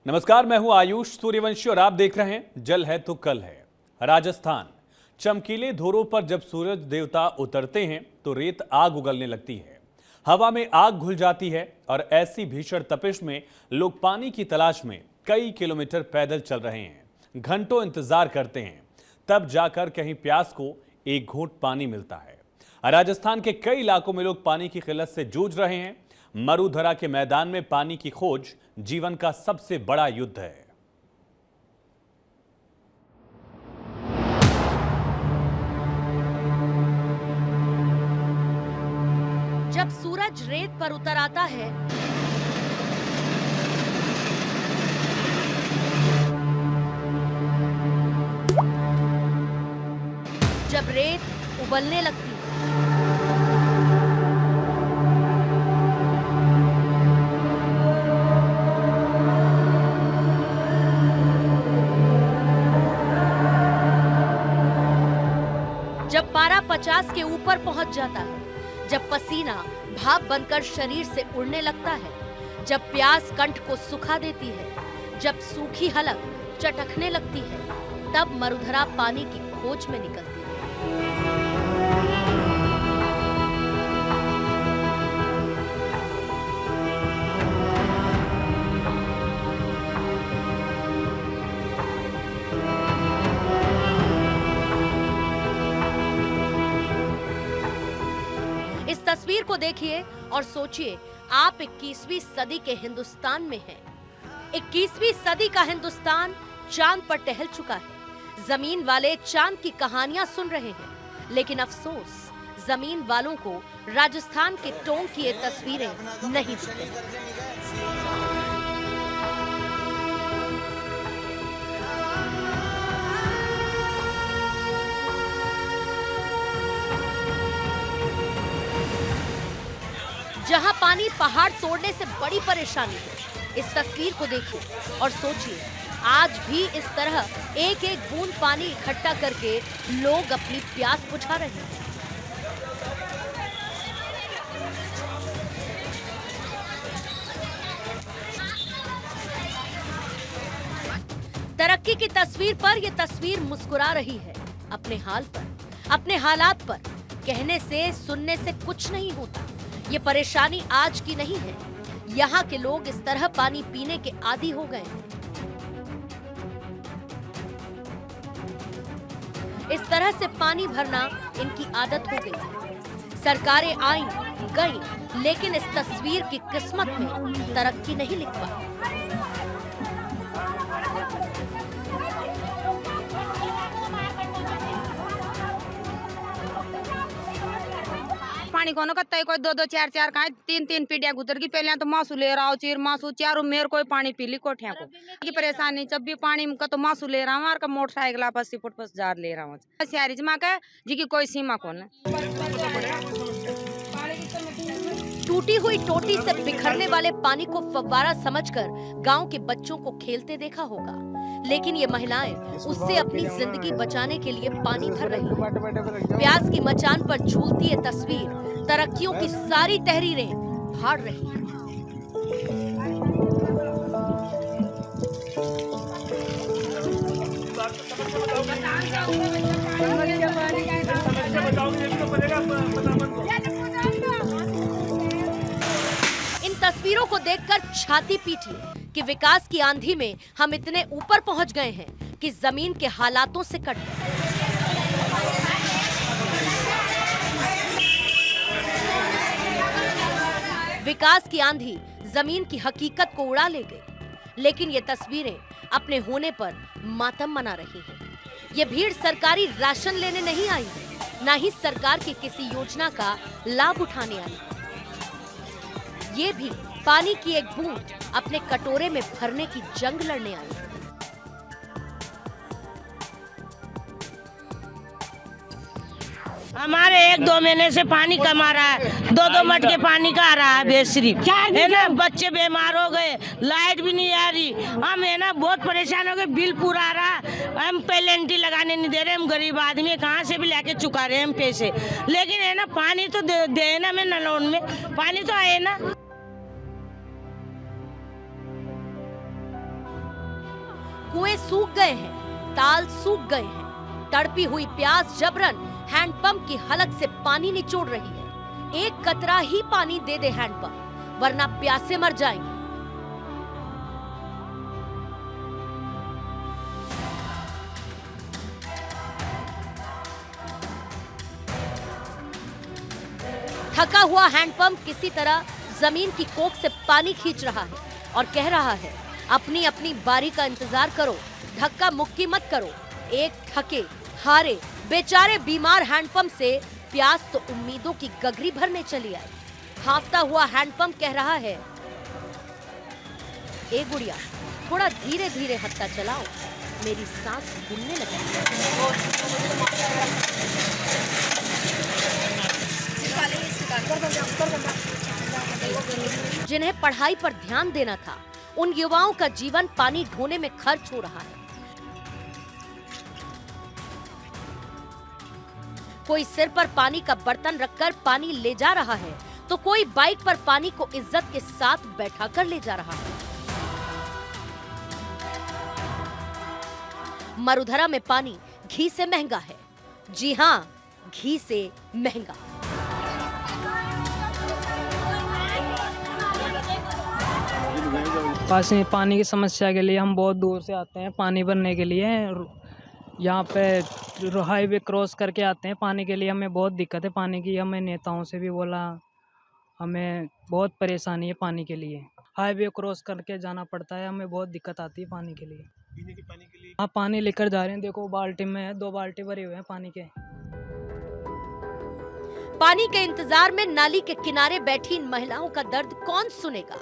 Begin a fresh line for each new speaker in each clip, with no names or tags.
नमस्कार, मैं हूं आयुष सूर्यवंशी और आप देख रहे हैं जल है तो कल है। राजस्थान चमकीले धोरों पर जब सूरज देवता उतरते हैं तो रेत आग उगलने लगती है, हवा में आग घुल जाती है और ऐसी भीषण तपिश में लोग पानी की तलाश में कई किलोमीटर पैदल चल रहे हैं, घंटों इंतजार करते हैं, तब जाकर कहीं प्यास को एक घूंट पानी मिलता है। राजस्थान के कई इलाकों में लोग पानी की किल्लत से जूझ रहे हैं। मरुधरा के मैदान में पानी की खोज जीवन का सबसे बड़ा युद्ध है।
जब सूरज रेत पर उतर आता है जब रेत उबलने लगती है, जब पारा 50 के ऊपर पहुंच जाता है, जब पसीना भाप बनकर शरीर से उड़ने लगता है, जब प्यास कंठ को सुखा देती है, जब सूखी हलक चटकने लगती है, तब मरुधरा पानी की खोज में निकलती है। इस तस्वीर को देखिए और सोचिए, आप 21वीं सदी के हिंदुस्तान में हैं। 21वीं सदी का हिंदुस्तान चांद पर टहल चुका है। जमीन वाले चांद की कहानियां सुन रहे हैं, लेकिन अफसोस जमीन वालों को राजस्थान के टोंक की ये तस्वीरें नहीं दिख रही। जहां पानी पहाड़ तोड़ने से बड़ी परेशानी है, इस तस्वीर को देखिए और सोचिए, आज भी इस तरह एक एक बूंद पानी इकट्ठा करके लोग अपनी प्यास बुझा रहे हैं। तरक्की की तस्वीर पर यह तस्वीर मुस्कुरा रही है, अपने हाल पर, अपने हालात पर। कहने से सुनने से कुछ नहीं होता। ये परेशानी आज की नहीं है, यहाँ के लोग इस तरह पानी पीने के आदी हो गए हैं। इस तरह से पानी भरना इनकी आदत हो गई। सरकारें आई गई, लेकिन इस तस्वीर की किस्मत में तरक्की नहीं लिख पाई।
पानी को कत्ता कोई 2-2 4-4 का 3-3 पीढ़ियां गुजर की। पहले तो मासू ले रहा चीर मासू चारों मेर कोई पानी पी ली कोठिया को की परेशानी। जब भी पानी का तो मासू ले रहा हूँ और मोटरसाइकिल 80 फुट पर जार ले रहा हूँ। शहरी जमा का जी की कोई सीमा कौन है।
टूटी हुई टोटी से बिखरने वाले पानी को फव्वारा समझकर गांव के बच्चों को खेलते देखा होगा, लेकिन ये महिलाएं उससे अपनी जिंदगी बचाने के लिए पानी भर रही हैं। प्यास की मचान पर झूलती ये तस्वीर तरक्कियों की सारी तहरीरें फाड़ रही है। इन तस्वीरों को देखकर छाती पीटिए कि विकास की आंधी में हम इतने ऊपर पहुंच गए हैं कि जमीन के हालातों से कट गए। विकास की आंधी जमीन की हकीकत को उड़ा ले गई, लेकिन ये तस्वीरें अपने होने पर मातम मना रही हैं। ये भीड़ सरकारी राशन लेने नहीं आई है, ना ही सरकार की किसी योजना का लाभ उठाने आई है। ये भी पानी की एक बूंद अपने कटोरे में भरने की जंग लड़ने आई है।
हमारे 1-2 महीने से पानी कम आ रहा है, 2-2 मटके पानी का आ रहा है बेसरी है ना। बच्चे बीमार हो गए, लाइट भी नहीं आ रही, हम है ना बहुत परेशान हो गए। बिल पूरा आ रहा, हम पेलेंटी लगाने नहीं दे रहे। हम गरीब आदमी कहाँ से भी लेके चुका रहे हम पैसे, लेकिन है ना पानी तो दे ना, मैं नलोन में पानी तो आए ना।
कुएं सूख गए हैं, ताल सूख गए हैं। तड़पी हुई प्यास जबरन हैंडपंप की हलक से पानी निचोड़ रही है। एक कतरा ही पानी दे दे हैंडपंप, वरना प्यासे मर जाएंगे। थका हुआ हैंडपंप किसी तरह जमीन की कोख से पानी खींच रहा है और कह रहा है, अपनी अपनी बारी का इंतजार करो, धक्का मुक्की मत करो। एक थके हारे बेचारे बीमार हैंडपंप से प्यास तो उम्मीदों की गगरी भरने चली आई। हाफता हुआ हैंडपंप कह रहा है, ए गुड़िया थोड़ा धीरे धीरे हत्था चलाओ, मेरी सांस फूलने लगी। जिन्हें पढ़ाई पर ध्यान देना था, उन युवाओं का जीवन पानी ढोने में खर्च हो रहा है। कोई सिर पर पानी का बर्तन रखकर पानी ले जा रहा है, तो कोई बाइक पर पानी को इज्जत के साथ बैठा कर ले जा रहा है। मरुधरा में पानी घी से महंगा है। जी हाँ, घी से महंगा।
पानी की समस्या के लिए हम बहुत दूर से आते हैं पानी भरने के लिए। यहाँ पे हाईवे क्रॉस करके आते हैं पानी के लिए। हमें बहुत दिक्कत है पानी की। हमें नेताओं से भी बोला, हमें बहुत परेशानी है पानी के लिए। हाईवे क्रॉस करके जाना पड़ता है, हमें बहुत दिक्कत आती है पानी के लिए। पीने के पानी के लिए हाँ, पानी लेकर जा रहे हैं। देखो बाल्टी में 2 बाल्टी भरे हुए हैं पानी के।
पानी के इंतजार में नाली के किनारे बैठी इन महिलाओं का दर्द कौन सुनेगा।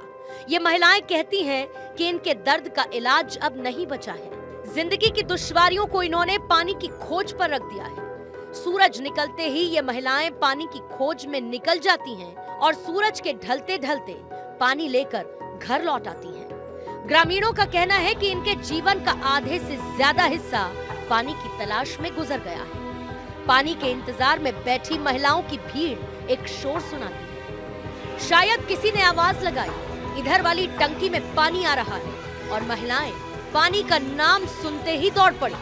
ये महिलाएं कहती हैं कि इनके दर्द का इलाज अब नहीं बचा है। जिंदगी की दुश्वारियों को इन्होंने पानी की खोज पर रख दिया है। सूरज निकलते ही ये महिलाएं पानी की खोज में निकल जाती हैं और सूरज के ढलते ढलते पानी लेकर घर लौट आती हैं। ग्रामीणों का कहना है कि इनके जीवन का आधे से ज्यादा हिस्सा पानी की तलाश में गुजर गया है। पानी के इंतजार में बैठी महिलाओं की भीड़ एक शोर सुनाती है। शायद किसी ने आवाज लगाई, इधर वाली टंकी में पानी आ रहा है, और महिलाएं पानी का नाम सुनते ही दौड़ पड़ी।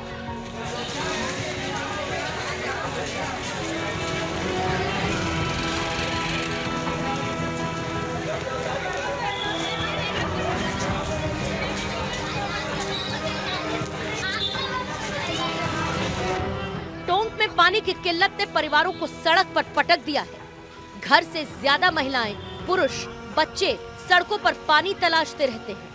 टोंक में पानी की किल्लत ने परिवारों को सड़क पर पटक दिया है। घर से ज्यादा महिलाएं, पुरुष, बच्चे सड़कों पर पानी तलाशते रहते हैं।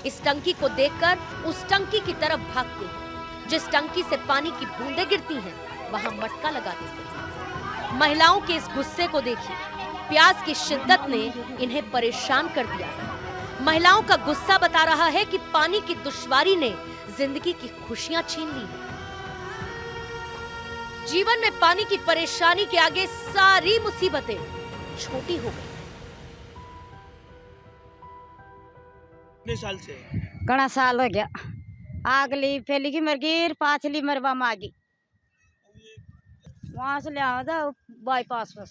इस टंकी को देखकर उस टंकी की तरफ भागते हैं। जिस टंकी से पानी की बूंदें गिरती हैं, वहां मटका लगा देते हैं। महिलाओं के इस गुस्से को देखिए। प्यास की शिद्दत ने इन्हें परेशान कर दिया है। महिलाओं का गुस्सा बता रहा है कि पानी की दुश्वारी ने जिंदगी की खुशियां छीन ली हैं। जीवन में पानी की परेशानी के आगे सारी मुसीबतें छोटी हो गई।
कितने साल से?
घना साल हो गया। आगली फैली की मरगी, पाछली मरवा मागी। वहां से ले आवा था बाईपास बस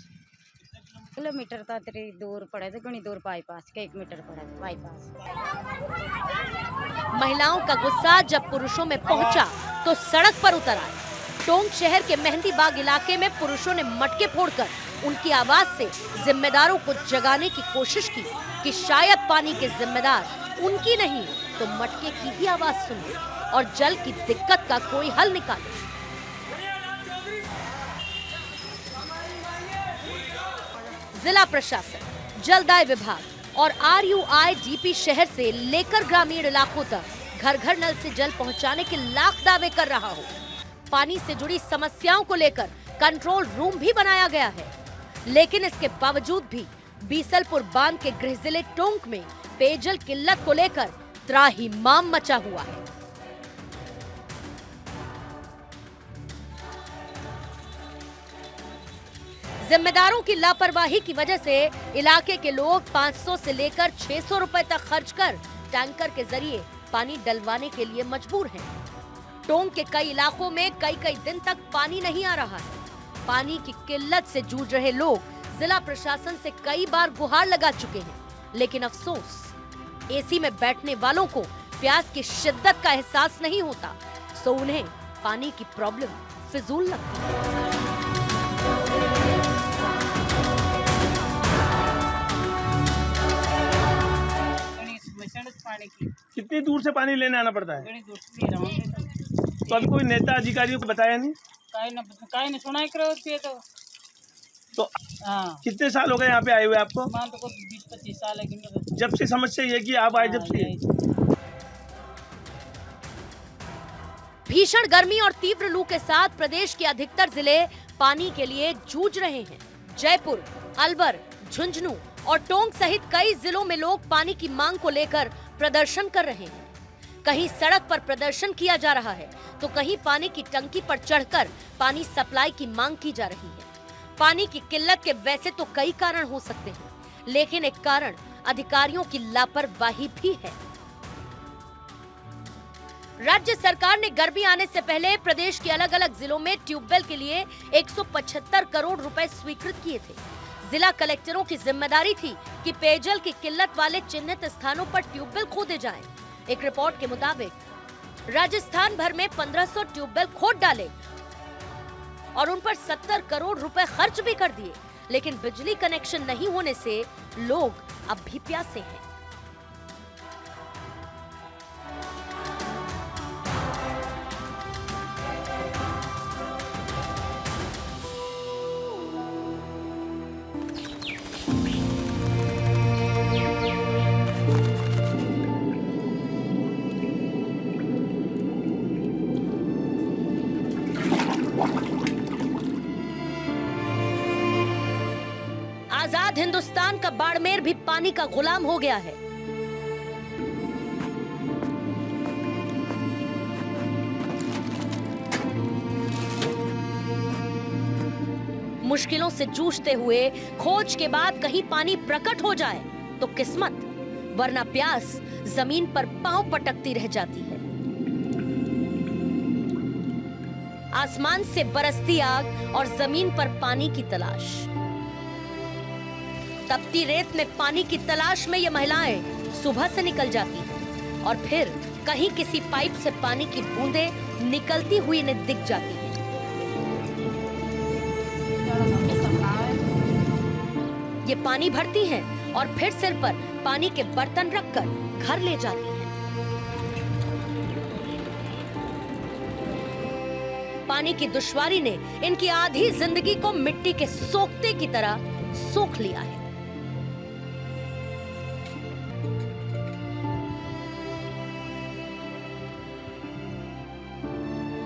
किलोमीटर तक दूर पड़े थे, घनी दूर बाईपास के 1 मीटर पड़ा था बाईपास।
महिलाओं का गुस्सा जब पुरुषों में पहुंचा तो सड़क पर उतर आए। टोंक शहर के मेहंदी बाग इलाके में पुरुषों ने मटके फोड़कर उनकी आवाज से जिम्मेदारों को जगाने की कोशिश की कि शायद पानी के जिम्मेदार उनकी नहीं तो मटके की ही आवाज सुने और जल की दिक्कत का कोई हल निकाले। जिला प्रशासन, जलदाय विभाग और RUIDP शहर से लेकर ग्रामीण इलाकों तक घर घर नल से जल पहुंचाने के लाख दावे कर रहा हो। पानी से जुड़ी समस्याओं को लेकर कंट्रोल रूम भी बनाया गया है, लेकिन इसके बावजूद भी बीसलपुर बांध के गृह जिले टोंक में पेयजल किल्लत को लेकर त्राहिमाम मचा हुआ है। जिम्मेदारों की लापरवाही की वजह से इलाके के लोग 500 से लेकर 600 रुपए तक खर्च कर टैंकर के जरिए पानी डलवाने के लिए मजबूर हैं। टोंक के कई इलाकों में कई दिन तक पानी नहीं आ रहा है। पानी की किल्लत से जूझ रहे लोग जिला प्रशासन से कई बार गुहार लगा चुके हैं, लेकिन अफसोस एसी में बैठने वालों को प्यास की शिद्दत का एहसास नहीं होता, तो उन्हें पानी की प्रॉब्लम फिजूल लगती है।
कितनी दूर से पानी लेने आना पड़ता है? तो अभी कोई नेता अधिकारियों को बताया नहीं?
काहे सुनाई करो
तो
हाँ
कितने साल हो गए यहाँ पे आए हुए आपको?
मान तो 20-25 साल है कि
जब से समस्या ये कि आप आए जब से
भीषण गर्मी और तीव्र लू के साथ प्रदेश के अधिकतर जिले पानी के लिए जूझ रहे हैं। जयपुर, अलवर, झुंझुनू और टोंक सहित कई जिलों में लोग पानी की मांग को लेकर प्रदर्शन कर रहे हैं। कहीं सड़क पर प्रदर्शन किया जा रहा है, तो कहीं पानी की टंकी पर चढ़कर पानी सप्लाई की मांग की जा रही है। पानी की किल्लत के वैसे तो कई कारण हो सकते हैं, लेकिन एक कारण अधिकारियों की लापरवाही भी है। राज्य सरकार ने गर्मी आने से पहले प्रदेश के अलग अलग जिलों में ट्यूबवेल के लिए 175 करोड़ रुपए स्वीकृत किए थे। जिला कलेक्टरों की जिम्मेदारी थी कि पेयजल की किल्लत वाले चिन्हित स्थानों पर ट्यूबवेल खोदे जाएं। एक रिपोर्ट के मुताबिक राजस्थान भर में 1500 ट्यूबवेल खोद डाले और उन पर 70 करोड़ रुपए खर्च भी कर दिए, लेकिन बिजली कनेक्शन नहीं होने से लोग अब भी प्यासे हैं। आजाद हिंदुस्तान का बाड़मेर भी पानी का गुलाम हो गया है। मुश्किलों से जूझते हुए खोज के बाद कहीं पानी प्रकट हो जाए तो किस्मत, वरना प्यास जमीन पर पांव पटकती रह जाती है। आसमान से बरसती आग और जमीन पर पानी की तलाश। तपती रेत में पानी की तलाश में ये महिलाएं सुबह से निकल जाती हैं और फिर कहीं किसी पाइप से पानी की बूंदें निकलती हुई इन्हें दिख जाती हैं। ये पानी भरती हैं और फिर सिर पर पानी के बर्तन रखकर घर ले जाती हैं। पानी की दुश्वारी ने इनकी आधी जिंदगी को मिट्टी के सोखते की तरह सोख लिया है।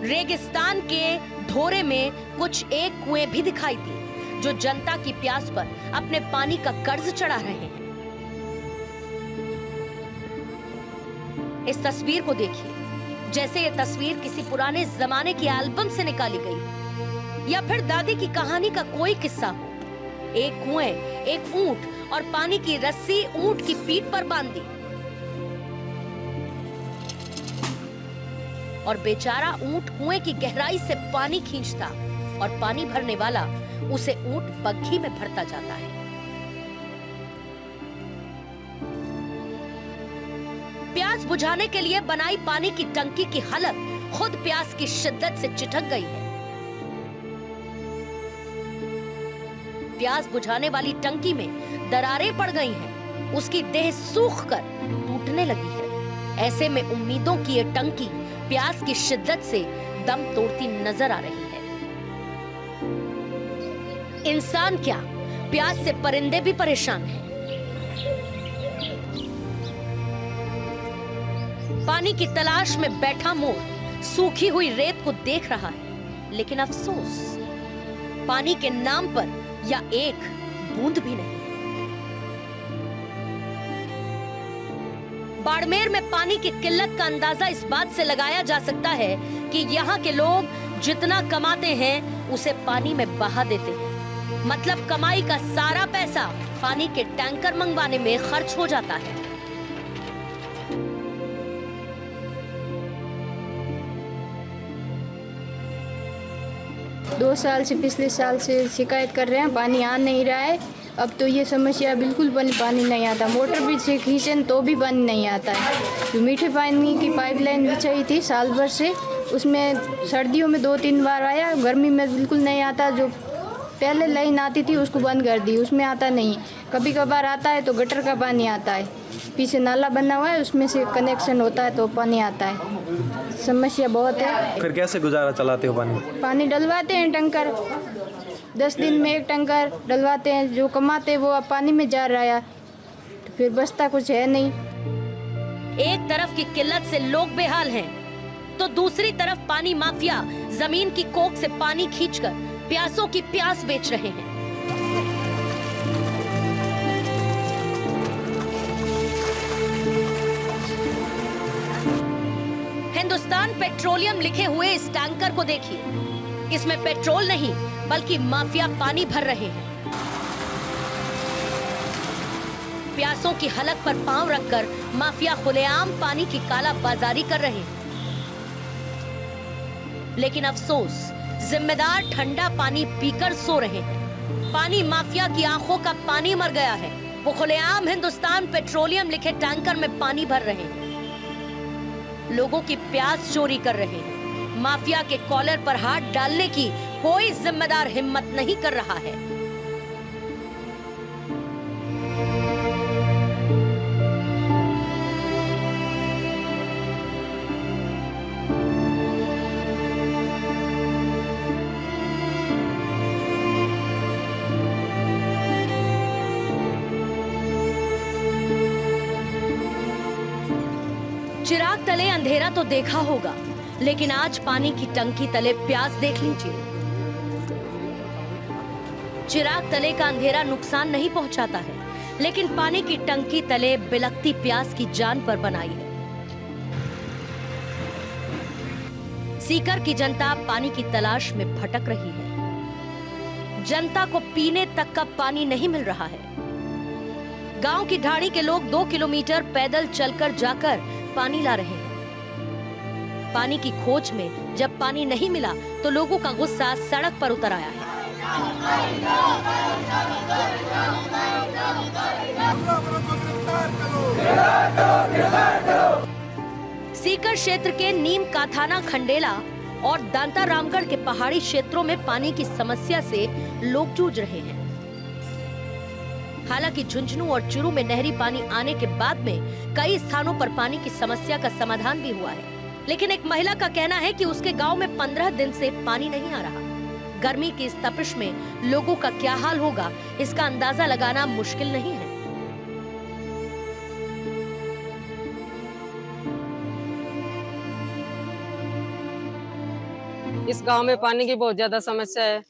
रेगिस्तान के धोरे में कुछ एक कुएं भी दिखाई दिए जो जनता की प्यास पर अपने पानी का कर्ज चढ़ा रहे हैं। इस तस्वीर को देखिए, जैसे ये तस्वीर किसी पुराने जमाने की एल्बम से निकाली गई या फिर दादी की कहानी का कोई किस्सा हो। एक कुएं, एक ऊंट और पानी की रस्सी ऊंट की पीठ पर बांध दी और बेचारा ऊंट कुएं की गहराई से पानी खींचता और पानी भरने वाला उसे ऊंट बग्घी में भरता जाता है। प्यास बुझाने के लिए बनाई पानी की टंकी की हालत खुद प्यास की शिद्दत से चिटक गई है। प्यास बुझाने वाली टंकी में दरारें पड़ गई हैं, उसकी देह सूखकर टूटने लगी है। ऐसे में उम्मीदों की ये टंकी प्यास की शिद्दत से दम तोड़ती नजर आ रही है। इंसान क्या, प्यास से परिंदे भी परेशान हैं। पानी की तलाश में बैठा मोर सूखी हुई रेत को देख रहा है, लेकिन अफसोस पानी के नाम पर या एक बूंद भी नहीं। बाड़मेर में पानी की किल्लत का अंदाजा इस बात से लगाया जा सकता है कि यहाँ के लोग जितना कमाते हैं उसे पानी में बहा देते हैं। मतलब कमाई का सारा पैसा पानी के टैंकर मंगवाने में खर्च हो जाता है।
दो साल से पिछले साल से शिकायत कर रहे हैं, पानी आ नहीं रहा है अब तो ये समस्या बिल्कुल पानी नहीं आता। मोटर भी से खींचें तो भी पानी नहीं आता है। जो मीठे पानी की पाइपलाइन बिछाई थी साल भर से, उसमें सर्दियों में 2-3 बार आया, गर्मी में बिल्कुल नहीं आता। जो पहले लाइन आती थी उसको बंद कर दी, उसमें आता नहीं। कभी कभार आता है तो गटर का पानी आता है, पीछे नाला बना हुआ है उसमें से कनेक्शन होता है तो पानी आता है। समस्या बहुत है।
फिर कैसे गुजारा चलाते हो?
पानी डलवाते हैं टंकर, 10 दिन में एक टंकर डलवाते हैं। जो कमाते हैं वो अब पानी में जा रहा है, तो फिर बचता कुछ है नहीं।
एक तरफ की किल्लत से लोग बेहाल हैं, तो दूसरी तरफ पानी माफिया जमीन की कोख से पानी खींचकर प्यासों की प्यास बेच रहे हैं। हिंदुस्तान पेट्रोलियम लिखे हुए इस टैंकर को देखिए। इसमें पेट्रोल नहीं बल्कि माफिया पानी भर रहे हैं। प्यासों की हलक पर पांव रखकर माफिया खुलेआम पानी की काला बाजारी कर रहे हैं। लेकिन अफसोस, जिम्मेदार ठंडा पानी पीकर सो रहे हैं। पानी माफिया की आंखों का पानी मर गया है। वो खुलेआम हिंदुस्तान पेट्रोलियम लिखे टैंकर में पानी भर रहे हैं, लोगों की प्यास चोरी कर रहे हैं। माफिया के कॉलर पर हाथ डालने की कोई जिम्मेदार हिम्मत नहीं कर रहा है। चिराग तले अंधेरा तो देखा होगा, लेकिन आज पानी की टंकी तले प्यास देख लीजिए। चिराग तले का अंधेरा नुकसान नहीं पहुंचाता है, लेकिन पानी की टंकी तले बिलखती प्यास की जान पर बनाई है। सीकर की जनता पानी की तलाश में भटक रही है। जनता को पीने तक का पानी नहीं मिल रहा है। गांव की ढाणी के लोग 2 किलोमीटर पैदल चलकर जाकर पानी ला रहे हैं। पानी की खोज में जब पानी नहीं मिला तो लोगों का गुस्सा सड़क पर उतर आया है। सीकर क्षेत्र के नीम काथाना, खंडेला और दांता रामगढ़ के पहाड़ी क्षेत्रों में पानी की समस्या से लोग जूझ रहे हैं। हालांकि झुंझुनू और चुरू में नहरी पानी आने के बाद में कई स्थानों पर पानी की समस्या का समाधान भी हुआ है, लेकिन एक महिला का कहना है कि उसके गांव में 15 दिन से पानी नहीं आ रहा। गर्मी की इस तपिश में लोगों का क्या हाल होगा, इसका अंदाजा लगाना मुश्किल नहीं है।
इस गांव में पानी की बहुत ज्यादा समस्या है।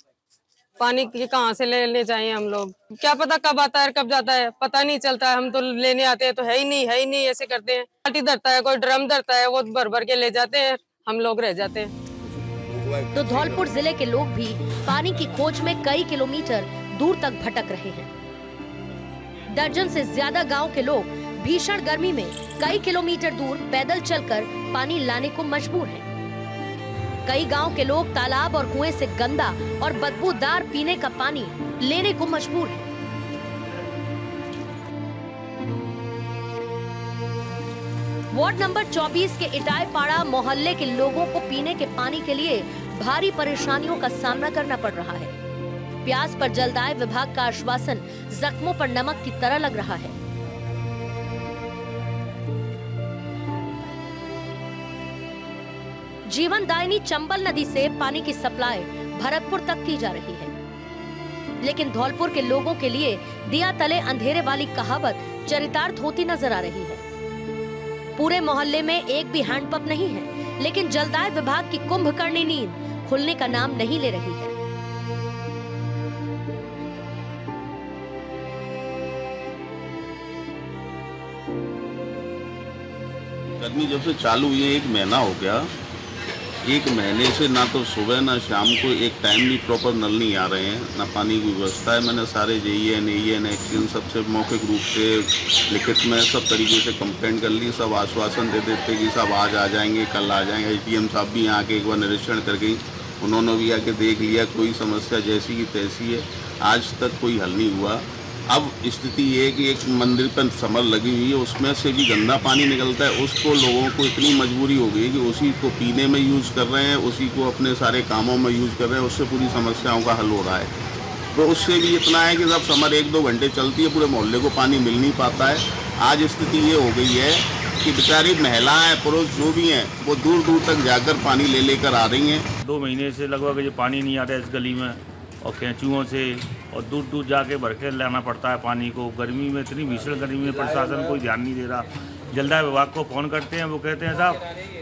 पानी की कहाँ से लेने चाहिए हम लोग, क्या पता कब आता है कब जाता है, पता नहीं चलता है। हम तो लेने आते हैं तो है ही नहीं ऐसे करते हैं। बाल्टी धरता है, कोई ड्रम धरता है, वो भर भर के ले जाते हैं, हम लोग रह जाते हैं।
तो धौलपुर जिले के लोग भी पानी की खोज में कई किलोमीटर दूर तक भटक रहे हैं। दर्जन से ज्यादा गांव के लोग भीषण गर्मी में कई किलोमीटर दूर पैदल चलकर पानी लाने को मजबूर हैं। कई गांव के लोग तालाब और कुएं से गंदा और बदबूदार पीने का पानी लेने को मजबूर हैं। वार्ड नंबर 24 के इटाईपाड़ा मोहल्ले के लोगों को पीने के पानी के लिए भारी परेशानियों का सामना करना पड़ रहा है। प्यास पर जलदाय विभाग का आश्वासन जख्मों पर नमक की तरह लग रहा है। जीवन दायिनी चंबल नदी से पानी की सप्लाई भरतपुर तक की जा रही है, लेकिन धौलपुर के लोगों के लिए दिया तले अंधेरे वाली कहावत चरितार्थ होती नजर आ रही है। पूरे मोहल्ले में एक भी हैंडपंप नहीं है, लेकिन जलदाय विभाग की कुंभकर्णी नींद खुलने का नाम नहीं ले रही है।
गर्मी जब से चालू हुई है 1 महीना हो गया, 1 महीने से ना तो सुबह ना शाम को एक टाइम भी प्रॉपर नल नहीं आ रहे हैं, ना पानी की व्यवस्था है। मैंने सारे JEN, AEN, एक्शन सबसे मौखिक रूप से लिखित में सब तरीके से कंप्लेंट कर ली। सब आश्वासन दे देते कि सब आज आ जाएंगे, कल आ जाएंगे। ATM साहब भी यहाँ आके एक बार निरीक्षण कर गई, उन्होंने भी आके देख लिया, कोई समस्या जैसी की तैसी है। आज तक कोई हल नहीं हुआ। अब स्थिति ये है कि एक मंदिर पर समर लगी हुई है, उसमें से भी गंदा पानी निकलता है। उसको लोगों को इतनी मजबूरी हो गई कि उसी को पीने में यूज़ कर रहे हैं, उसी को अपने सारे कामों में यूज़ कर रहे हैं। उससे पूरी समस्याओं का हल हो रहा है। तो उससे भी इतना है कि जब समर 1-2 घंटे चलती है, पूरे मोहल्ले को पानी मिल नहीं पाता है। आज स्थिति ये हो गई है कि बेचारी महिलाएं, पुरुष जो भी हैं, वो दूर दूर तक जाकर पानी ले लेकर आ रही हैं।
2 महीने से लगभग ये पानी नहीं आता है इस गली में, और कैंचुओं से और दूर दूर जाके भर के लाना पड़ता है पानी को। गर्मी में, इतनी भीषण गर्मी में प्रशासन कोई ध्यान नहीं दे रहा। जलदाय विभाग को फ़ोन करते हैं, वो कहते हैं साहब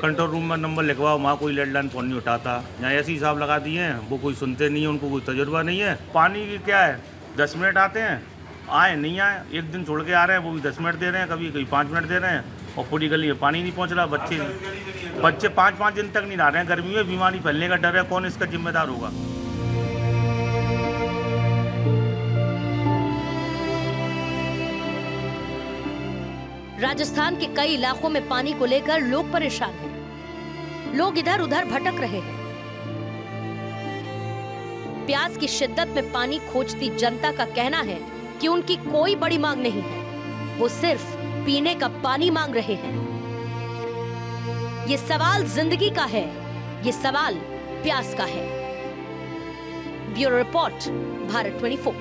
कंट्रोल रूम में नंबर लिखवाओ, वहाँ कोई लैंडलाइन फ़ोन नहीं उठाता। यहाँ ऐसे हिसाब लगा दिए हैं, वो कोई सुनते नहीं है, उनको कोई तजुर्बा नहीं है। पानी की क्या है, 10 मिनट आते हैं, आए नहीं आए, एक दिन छोड़ के आ रहे हैं, वो भी 10 मिनट दे रहे हैं, कभी 5 मिनट दे रहे हैं, और पूरी गली में पानी नहीं पहुँच रहा। बच्चे 5-5 दिन तक नहीं नहा रहे हैं। गर्मी में बीमारी फैलने का डर है, कौन इसका जिम्मेदार होगा?
राजस्थान के कई इलाकों में पानी को लेकर लोग परेशान हैं। लोग इधर उधर भटक रहे हैं। प्यास की शिद्दत में पानी खोजती जनता का कहना है कि उनकी कोई बड़ी मांग नहीं है, वो सिर्फ पीने का पानी मांग रहे हैं। ये सवाल जिंदगी का है, ये सवाल प्यास का है। Bureau report, Bharat 24।